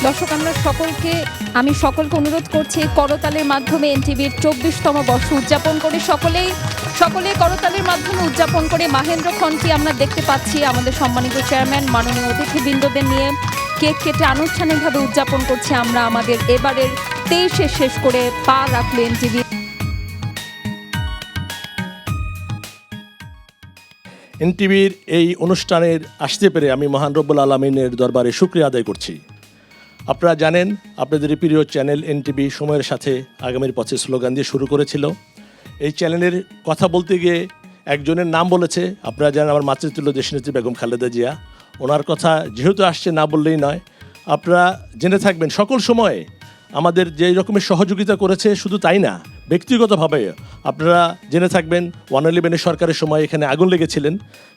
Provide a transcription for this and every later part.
দর্শক আমি সকলকে অনুরোধ করছি করতালের মাধ্যমে এনটিভির 24তম বর্ষ উদযাপন করে সকলে করতালের মাধ্যমে উদযাপন করে মাহেন্দ্রক্ষণটি আমরা দেখতে পাচ্ছি। আমাদের সম্মানিত চেয়ারম্যান মাননীয় অতিথিবৃন্দদের নিয়ে কেক কেটে আনুষ্ঠানিকভাবে উদযাপন করছি আমরা আমাদের এবারের 23-এ শেষ করে পা রাখলো এনটিভি। এনটিভির এই অনুষ্ঠানের আসতে পেরে আমি মহান রব্বুল আলামিনের দরবারে শুকরিয়া আদায় করছি। আপনারা জানেন আপনাদের প্রিয় চ্যানেল এনটিভি সময়ের সাথে আগামীর পথে স্লোগান দিয়ে শুরু করেছিল। এই চ্যানেলের কথা বলতে গিয়ে একজনের নাম বলেছে, আপনারা জানেন আমার মাতৃতুল্য দেশনেত্রী বেগম খালেদা জিয়া। ওনার কথা যেহেতু আসছে না বললেই নয়। আপনারা জেনে থাকবেন সকল সময়ে আমাদের যে রকমের সহযোগিতা করেছে, শুধু তাই না ব্যক্তিগতভাবে আপনারা জেনে থাকবেন 111 সরকারের সময় এখানে আগুন লেগেছিলেন,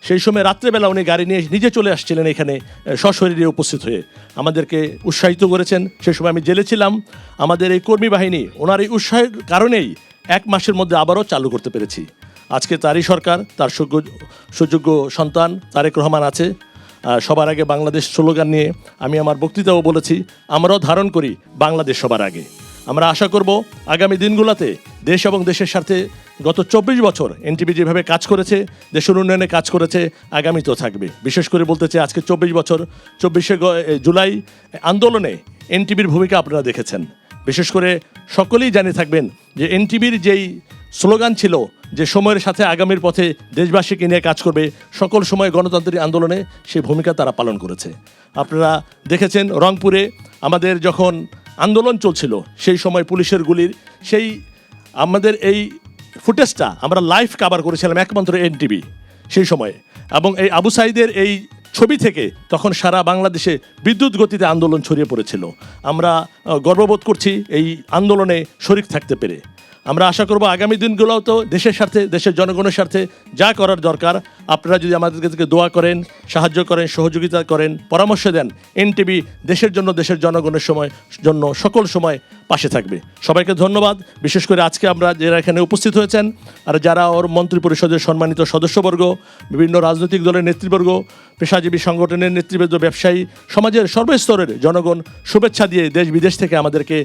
সেই সময় রাত্রেবেলা উনি গাড়ি নিয়ে নিজে চলে আসছিলেন এখানে সশরীরে উপস্থিত হয়ে আমাদেরকে উৎসাহিত করেছেন। সেই সময় আমি জেলে ছিলাম। আমাদের এই কর্মী বাহিনী ওনার এই উৎসাহের কারণেই 1 মাসের মধ্যে আবারও চালু করতে পেরেছি। আজকে তারই সরকার, তার সুযোগ্য সন্তান তারেক রহমান আছে। সবার আগে বাংলাদেশ স্লোগান নিয়ে আমি আমার বক্তৃতাও বলেছি, আমরাও ধারণ করি বাংলাদেশ সবার আগে। আমরা আশা করব আগামী দিনগুলোতে দেশ এবং দেশের স্বার্থে গত 24 বছর এনটিভি যেভাবে কাজ করেছে, দেশের উন্নয়নে কাজ করেছে, আগামীতেও থাকবে। বিশেষ করে বলতে চাই আজকে 24 বছর 24শে জুলাই আন্দোলনে এনটিভির ভূমিকা আপনারা দেখেছেন। বিশেষ করে সকলেই জানে থাকবেন যে এনটিভির যেই স্লোগান ছিল যে সময়ের সাথে আগামীর পথে দেশবাসীকে নিয়ে কাজ করবে, সকল সময় গণতান্ত্রিক আন্দোলনে সেই ভূমিকা তারা পালন করেছে। আপনারা দেখেছেন রংপুরে আমাদের যখন আন্দোলন চলছিল সেই সময় পুলিশের গুলির সেই আমাদের এই ফুটেজটা আমরা লাইভ কভার করেছিলাম একমাত্র এনটিভি সেই সময়ে। এবং এই আবু সাইদের এই ছবি থেকে তখন সারা বাংলাদেশে বিদ্যুৎ গতিতে আন্দোলন ছড়িয়ে পড়েছিল। আমরা গর্ববোধ করছি এই আন্দোলনে শরিক থাকতে পেরে। আমরা আশা করব আগামী দিনগুলোও তো দেশের স্বার্থে, দেশের জনগণের স্বার্থে যা করার দরকার আপনারা যদি আমাদেরকে দোয়া করেন, সাহায্য করেন, সহযোগিতা করেন, পরামর্শ দেন, এনটিভি দেশের জন্য, দেশের জনগণের জন্য সকল সময় পাশে থাকবে। সবাইকে ধন্যবাদ। বিশেষ করে আজকে আমরা যারা এখানে উপস্থিত হয়েছেন আর যারা ওর মন্ত্রী পরিষদের সম্মানিত সদস্যবর্গ, বিভিন্ন রাজনৈতিক দলের নেতৃবর্গ, পেশাজীবী সংগঠনের নেতৃবৃন্দ, ব্যবসায়ী, সমাজের সর্বস্তরের জনগণ শুভেচ্ছা দিয়ে দেশ বিদেশ থেকে আমাদেরকে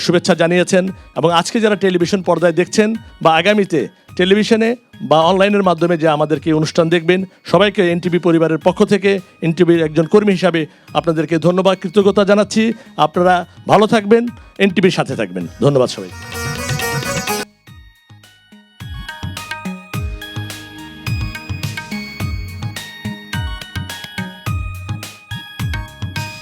শুভেচ্ছা জানিয়েছেন। এবং আজকে যারা টেলিভিশন পর্দায় দেখছেন বা আগামীতে টেলিভিশনে বা অনলাইনের মাধ্যমে যে আমাদেরকে অনুষ্ঠান দেখবেন, সবাইকে এনটিভি পরিবারের পক্ষ থেকে, এনটিভির একজন কর্মী হিসাবে আপনাদেরকে ধন্যবাদ, কৃতজ্ঞতা জানাচ্ছি। আপনারা ভালো থাকবেন, এনটিভির সাথে থাকবেন। ধন্যবাদ সবাই।